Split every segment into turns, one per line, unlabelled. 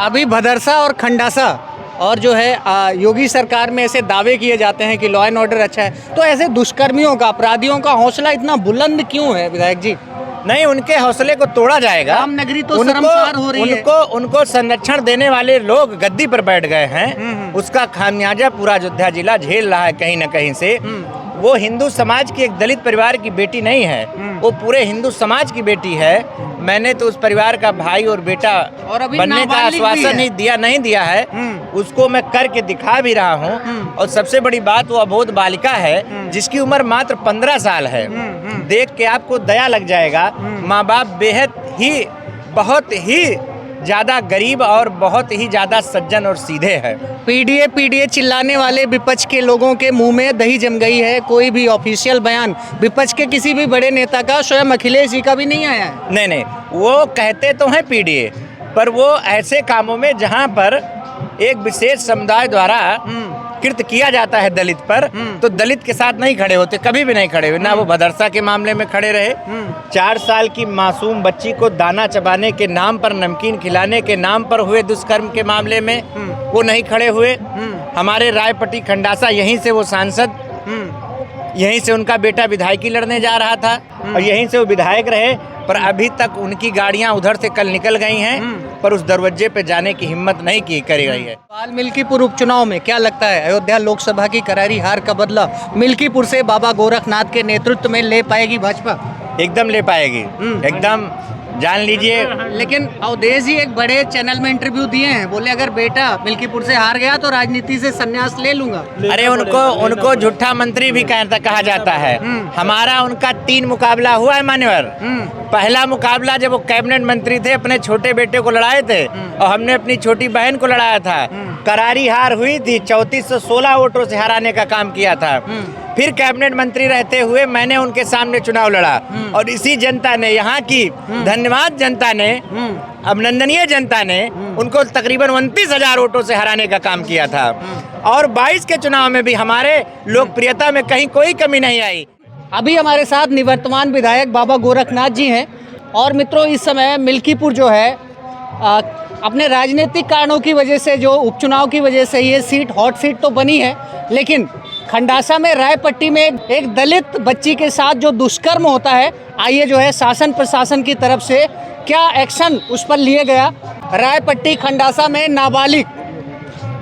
अभी भदरसा और खंडासा और जो है योगी सरकार में ऐसे दावे किए जाते हैं कि लॉ एंड ऑर्डर अच्छा है, तो ऐसे दुष्कर्मियों का, अपराधियों का हौसला इतना बुलंद क्यों है विधायक जी?
नहीं, उनके हौसले को तोड़ा जाएगा।
राम नगरी तो शर्मसार हो रही है।
उनको संरक्षण देने वाले लोग गद्दी पर बैठ गए हैं। उसका खामियाजा पूरा अयोध्या जिला झेल रहा है कहीं न कहीं से। वो हिंदू समाज की एक दलित परिवार की बेटी नहीं है, वो पूरे हिंदू समाज की बेटी है। मैंने तो उस परिवार का भाई और बेटा
और अभी
बनने का आश्वासन नहीं दिया है। उसको मैं करके दिखा भी रहा हूँ। और सबसे बड़ी बात, वो अबोध बालिका है जिसकी उम्र मात्र 15 साल है। देख के आपको दया लग जाएगा। माँ बाप बेहद ही, बहुत ही ज़्यादा गरीब और बहुत ही ज़्यादा सज्जन और सीधे हैं।
पीडीए चिल्लाने वाले विपक्ष के लोगों के मुंह में दही जम गई है। कोई भी ऑफिशियल बयान विपक्ष के किसी भी बड़े नेता का, स्वयं अखिलेश जी का भी नहीं आया है।
नहीं, वो कहते तो हैं पीडीए, पर वो ऐसे कामों में जहाँ पर एक विशेष समुदाय द्वारा कृत्य किया जाता है दलित पर, तो दलित के साथ नहीं खड़े होते, कभी भी नहीं खड़े हुए। ना वो भदरसा के मामले में खड़े रहे, 4 साल की मासूम बच्ची को दाना चबाने के नाम पर, नमकीन खिलाने के नाम पर हुए दुष्कर्म के मामले में वो नहीं खड़े हुए। हमारे रायपट्टी खंडासा, यहीं से वो सांसद, यहीं से उनका बेटा विधायकी लड़ने जा रहा था और यहीं से वो विधायक रहे, पर अभी तक उनकी गाड़ियां उधर से कल निकल गई हैं, पर उस दरवाजे पे जाने की हिम्मत नहीं करी गई है।
मिल्कीपुर उपचुनाव में क्या लगता है, अयोध्या लोकसभा की करारी हार का बदला मिल्कीपुर से बाबा गोरखनाथ के नेतृत्व में ले पाएगी भाजपा?
एकदम ले पाएगी, एकदम जान लीजिए।
लेकिन अवधेश जी एक बड़े चैनल में इंटरव्यू दिए हैं, बोले अगर बेटा मिल्कीपुर से हार गया तो राजनीति से संन्यास ले लूंगा।
अरे उनको झूठा मंत्री भी कहा जाता है। हमारा उनका 3 मुकाबला हुआ है मान्यवर। पहला मुकाबला जब वो कैबिनेट मंत्री थे, अपने छोटे बेटे को लड़ाए थे और हमने अपनी छोटी बहन को लड़ाया था। करारी हार हुई थी, 3416 वोटों से हराने का काम किया था। फिर कैबिनेट मंत्री रहते हुए मैंने उनके सामने चुनाव लड़ा और इसी जनता ने, यहाँ की धन्यवाद जनता ने, अभिनंदनीय जनता ने उनको तकरीबन 29,000 वोटों से हराने का काम किया था। और 22 के चुनाव में भी हमारे लोकप्रियता में कहीं कोई कमी नहीं आई।
अभी हमारे साथ निवर्तमान विधायक बाबा गोरखनाथ जी हैं। और मित्रों, इस समय मिल्कीपुर जो है अपने राजनीतिक कारणों की वजह से, जो उपचुनाव की वजह से ये सीट हॉट सीट तो बनी है, लेकिन खंडासा में रायपट्टी में एक दलित बच्ची के साथ जो दुष्कर्म होता है, आइए जो है शासन प्रशासन की तरफ से क्या एक्शन उस पर लिए गया। रायपट्टी खंडासा में नाबालिग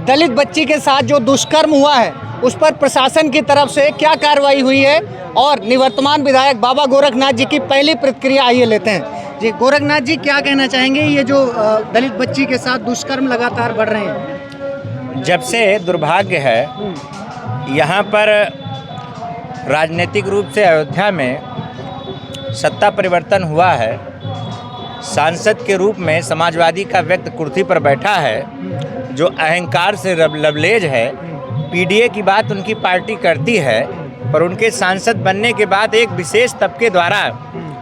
दलित बच्ची के साथ जो दुष्कर्म हुआ है, उस पर प्रशासन की तरफ से क्या कार्रवाई हुई है और निवर्तमान विधायक बाबा गोरखनाथ जी की पहली प्रतिक्रिया आइए लेते हैं। जी गोरखनाथ जी, क्या कहना चाहेंगे, ये जो दलित बच्ची के साथ दुष्कर्म लगातार बढ़ रहे हैं?
जब से दुर्भाग्य है, यहाँ पर राजनीतिक रूप से अयोध्या में सत्ता परिवर्तन हुआ है। सांसद के रूप में समाजवादी का व्यक्ति कुर्सी पर बैठा है, जो अहंकार से लबलेज है। पीडीए की बात उनकी पार्टी करती है, पर उनके सांसद बनने के बाद एक विशेष तबके द्वारा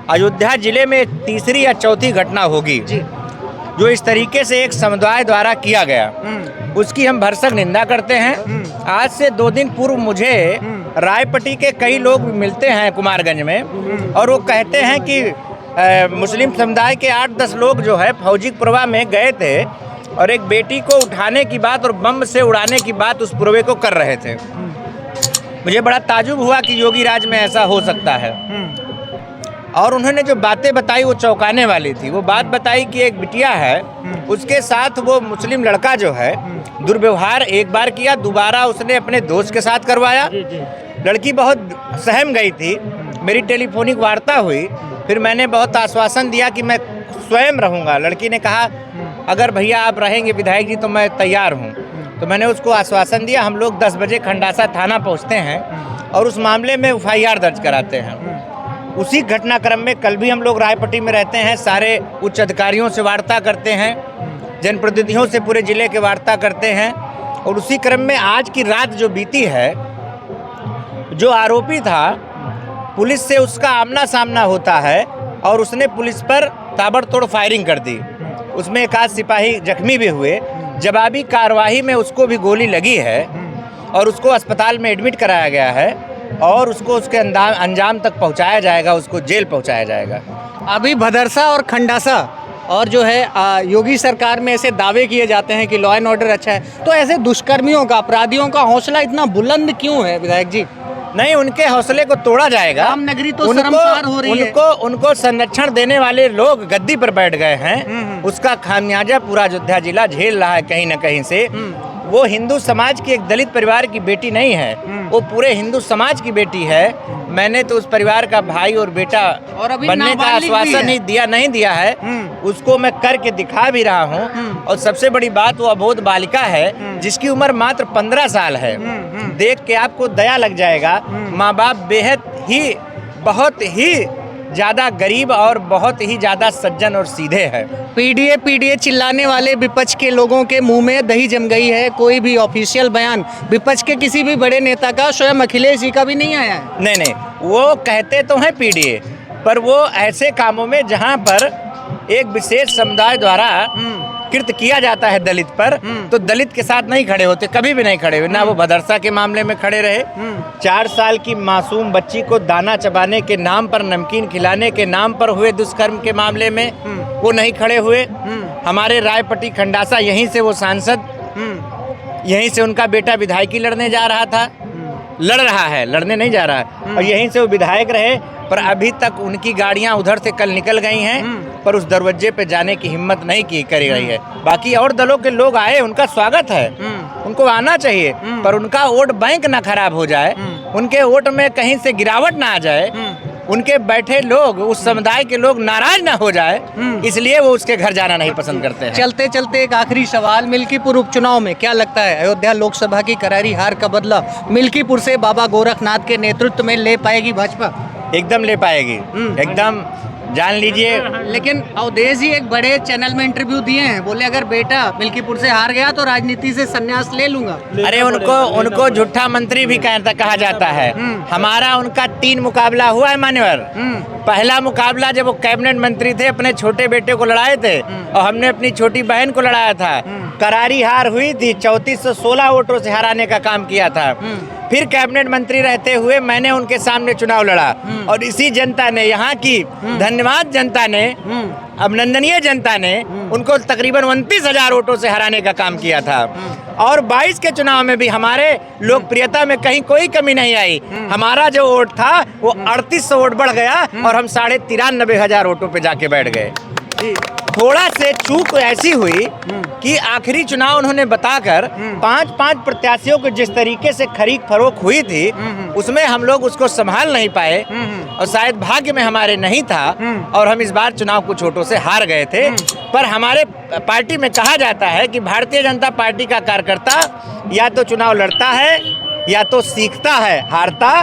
अयोध्या जिले में तीसरी या चौथी घटना होगी जो इस तरीके से एक समुदाय द्वारा किया गया, उसकी हम भरसक निंदा करते हैं। आज से 2 दिन पूर्व मुझे रायपट्टी के कई लोग मिलते हैं कुमारगंज में, और वो कहते हैं कि मुस्लिम समुदाय के 8-10 लोग जो है फौजी प्रवाह में गए थे और एक बेटी को उठाने की बात और बम से उड़ाने की बात उस पूर्वे को कर रहे थे। मुझे बड़ा ताजुब हुआ कि योगी राज में ऐसा हो सकता है। और उन्होंने जो बातें बताई वो चौंकाने वाली थी। वो बात बताई कि एक बिटिया है, उसके साथ वो मुस्लिम लड़का जो है दुर्व्यवहार एक बार किया, दोबारा उसने अपने दोस्त के साथ करवाया। लड़की बहुत सहम गई थी। मेरी टेलीफोनिक वार्ता हुई, फिर मैंने बहुत आश्वासन दिया कि मैं स्वयं रहूँगा। लड़की ने कहा अगर भैया आप रहेंगे विधायक जी तो मैं तैयार हूँ। तो मैंने उसको आश्वासन दिया। हम लोग 10 बजे खंडासा थाना पहुँचते हैं और उस मामले में FIR दर्ज कराते हैं। उसी घटनाक्रम में कल भी हम लोग रायपट्टी में रहते हैं, सारे उच्च अधिकारियों से वार्ता करते हैं, जनप्रतिनिधियों से पूरे जिले के वार्ता करते हैं। और उसी क्रम में आज की रात जो बीती है, जो आरोपी था पुलिस से उसका आमना सामना होता है और उसने पुलिस पर ताबड़तोड़ फायरिंग कर दी। उसमें एक आध सिपाही जख्मी भी हुए। जवाबी कार्रवाई में उसको भी गोली लगी है और उसको अस्पताल में एडमिट कराया गया है और उसको उसके अंजाम तक पहुंचाया जाएगा, उसको जेल पहुंचाया जाएगा।
अभी भदरसा और खंडासा और जो है योगी सरकार में ऐसे दावे किए जाते हैं कि लॉ एंड ऑर्डर अच्छा है, तो ऐसे दुष्कर्मियों का, अपराधियों का हौसला इतना बुलंद क्यों है विधायक जी?
नहीं, उनके हौसले को तोड़ा जाएगा।
राम नगरी तो शर्मसार हो रही है।
उनको संरक्षण देने वाले लोग गद्दी पर बैठ गए हैं, उसका खामियाजा पूरा अयोध्या जिला झेल रहा है कहीं न कहीं से। वो हिंदू समाज की एक दलित परिवार की बेटी नहीं है, वो पूरे हिंदू समाज की बेटी है। मैंने तो उस परिवार का भाई और बेटा
और अभी
बनने का आश्वासन नहीं दिया है, उसको मैं करके दिखा भी रहा हूँ। और सबसे बड़ी बात, वो अबोध बालिका है जिसकी उम्र मात्र 15 साल है। देख के आपको दया लग जाएगा। माँ बाप बेहद ही, बहुत ही ज़्यादा गरीब और बहुत ही ज़्यादा सज्जन और सीधे हैं।
पीडीए चिल्लाने वाले विपक्ष के लोगों के मुंह में दही जम गई है। कोई भी ऑफिशियल बयान विपक्ष के किसी भी बड़े नेता का, स्वयं अखिलेश जी का भी नहीं आया है।
नहीं, वो कहते तो हैं पीडीए, पर वो ऐसे कामों में जहां पर एक विशेष समुदाय द्वारा कृत्य किया जाता है दलित पर, तो दलित के साथ नहीं खड़े होते, कभी भी नहीं खड़े हुए। ना वो भदरसा के मामले में खड़े रहे, 4 साल की मासूम बच्ची को दाना चबाने के नाम पर, नमकीन खिलाने के नाम पर हुए दुष्कर्म के मामले में वो नहीं खड़े हुए। हमारे रायपट्टी खंडासा, यहीं से वो सांसद, यहीं से उनका बेटा विधायकी लड़ने जा रहा था, लड़ रहा है, लड़ने नहीं जा रहा है, और यहीं से वो विधायक रहे। पर अभी तक उनकी गाड़ियां उधर से कल निकल गई हैं, पर उस दरवाजे पे जाने की हिम्मत नहीं करी गई है। बाकी और दलों के लोग आए, उनका स्वागत है, उनको आना चाहिए, पर उनका वोट बैंक ना खराब हो जाए, उनके वोट में कहीं से गिरावट ना आ जाए, उनके बैठे लोग, उस समुदाय के लोग नाराज ना हो जाए, इसलिए वो उसके घर जाना नहीं पसंद करते हैं।
चलते चलते एक आखिरी सवाल, मिल्कीपुर उपचुनाव में क्या लगता है अयोध्या लोकसभा की करारी हार का बदला मिल्कीपुर से बाबा गोरखनाथ के नेतृत्व में ले पाएगी भाजपा?
एकदम ले पाएगी, एकदम, जान लीजिए।
लेकिन अवधेश जी एक बड़े चैनल में इंटरव्यू दिए हैं, बोले अगर बेटा मिल्कीपुर से हार गया तो राजनीति से संन्यास ले लूंगा।
अरे उनको झूठा मंत्री भी कहा जाता है। हमारा उनका 3 मुकाबला हुआ है मान्यवर। पहला मुकाबला जब वो कैबिनेट मंत्री थे, अपने छोटे बेटे को लड़ाए थे, और हमने अपनी छोटी बहन को लड़ाया था। करारी हार हुई थी, 3416 वोटों से हराने का काम किया था। फिर कैबिनेट मंत्री रहते हुए मैंने उनके सामने चुनाव लड़ा, और इसी जनता ने, यहाँ की धन्यवाद जनता ने, अभिनंदनीय जनता ने उनको तकरीबन 29,000 वोटों से हराने का काम किया था। और 22 के चुनाव में भी हमारे लोकप्रियता में कहीं कोई कमी नहीं आई। हमारा जो वोट था वो 3800 वोट बढ़ गया, और हम 93,500 वोटों पे जाके बैठ गए। थोड़ा से चूक ऐसी हुई कि आखिरी चुनाव उन्होंने बताकर 5-5 प्रत्याशियों को जिस तरीके से खरीद फरोख्त हुई थी, उसमें हम लोग उसको संभाल नहीं पाए, और शायद भाग्य में हमारे नहीं था, और हम इस बार चुनाव कुछ वोटों से हार गए थे। पर हमारे पार्टी में कहा जाता है कि भारतीय जनता पार्टी का कार्यकर्ता या तो चुनाव लड़ता है या तो सीखता है, हारता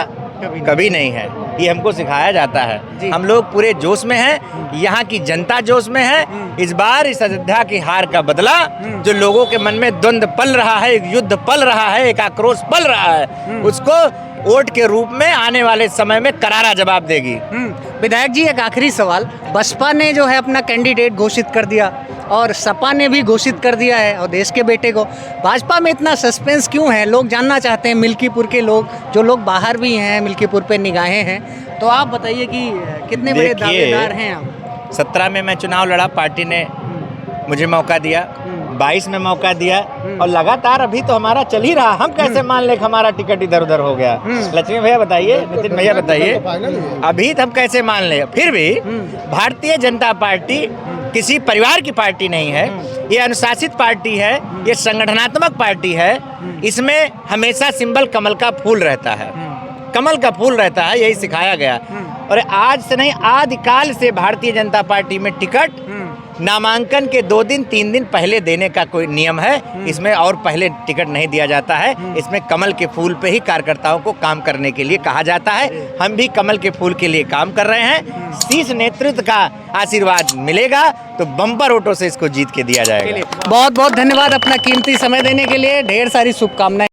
कभी नहीं है। ये हमको सिखाया जाता है। हम लोग पूरे जोश में हैं, यहाँ की जनता जोश में है। इस बार इस अयोध्या की हार का बदला, जो लोगों के मन में द्वंद्व पल रहा है, एक युद्ध पल रहा है, एक आक्रोश पल रहा है, उसको वोट के रूप में आने वाले समय में करारा जवाब देगी।
विधायक जी एक आखिरी सवाल, बसपा ने जो है अपना कैंडिडेट घोषित कर दिया, और सपा ने भी घोषित कर दिया है और देश के बेटे को। भाजपा में इतना सस्पेंस क्यों है? लोग जानना चाहते हैं, मिल्कीपुर के लोग, जो लोग बाहर भी हैं, मिल्कीपुर पे निगाहें हैं, तो आप बताइए कि कितने बड़े दावेदार हैं आप?
17 में मैं चुनाव लड़ा, पार्टी ने मुझे मौका दिया, 22 में मौका दिया, और लगातार अभी तो हमारा चल ही रहा। हम कैसे मान ले कि हमारा टिकट इधर उधर हो गया? लक्ष्मी भैया बताइए, नितिन भैया बताइए, अभी हम कैसे मान ले? फिर भी भारतीय जनता पार्टी किसी परिवार की पार्टी नहीं है, ये अनुशासित पार्टी है, ये संगठनात्मक पार्टी है। इसमें हमेशा सिंबल कमल का फूल रहता है, कमल का फूल रहता है, यही सिखाया गया। और आज से नहीं, आदिकाल से भारतीय जनता पार्टी में टिकट नामांकन के 2 दिन 3 दिन पहले देने का कोई नियम है। इसमें और पहले टिकट नहीं दिया जाता है। इसमें कमल के फूल पे ही कार्यकर्ताओं को काम करने के लिए कहा जाता है। हम भी कमल के फूल के लिए काम कर रहे हैं। शीर्ष नेतृत्व का आशीर्वाद मिलेगा तो बम्पर वोटों से इसको जीत के दिया जाएगा।
बहुत बहुत धन्यवाद अपना कीमती समय देने के लिए, ढेर सारी शुभकामनाएं।